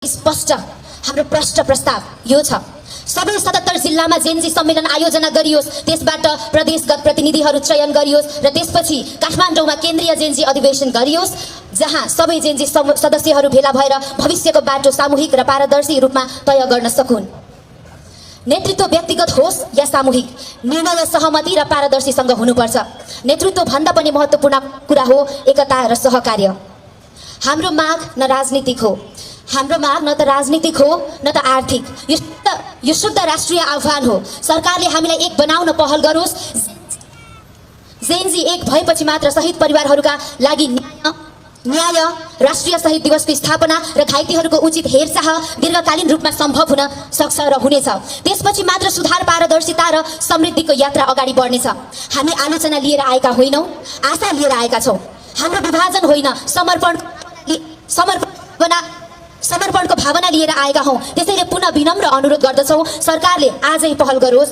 स्पष्ट हाम्रो प्रस्ताव यो छ, सबै 77 जिल्लामा जेनजी सम्मेलन आयोजना गरियोस्, त्यसबाट प्रदेशगत प्रतिनिधिहरू चयन गरियोस् र त्यसपछि काठमाडौँमा केन्द्रीय जेनजी अधिवेशन गरियोस्, जहाँ सबै जेनजी सदस्यहरू भेला भएर भविष्यको बाटो सामूहिक र पारदर्शी रूपमा तय गर्न सकुन्। नेतृत्व व्यक्तिगत होस् या सामूहिक, निर्णय सहमति र पारदर्शीसँग हुनुपर्छ। नेतृत्व भन्दा पनि महत्त्वपूर्ण कुरा हो एकता र सहकार्य। हाम्रो माग न राजनीतिक हो, हाम्रो माग न त राजनीतिक हो न त आर्थिक, यो शुद्ध राष्ट्रिय आह्वान हो। सरकारले हामीलाई एक बनाउन पहल गरोस्। जेनजी एक भएपछि मात्र शहीद परिवारहरूका लागि न्याय, राष्ट्रिय शहीद दिवसको स्थापना र घाइतेहरूको उचित हेरचाह दीर्घकालीन रूपमा सम्भव हुन सक्छ र हुनेछ। त्यसपछि मात्र सुधार, पारदर्शिता र समृद्धिको यात्रा अगाडि बढ्नेछ। हामी आलोचना लिएर आएका होइनौँ, आशा लिएर आएका छौँ। हाम्रो विभाजन होइन, समर्पणको भावना लिएर आएका हौँ। त्यसैले पुनः विनम्र अनुरोध गर्दछौँ, सरकारले आजै पहल गरोस्।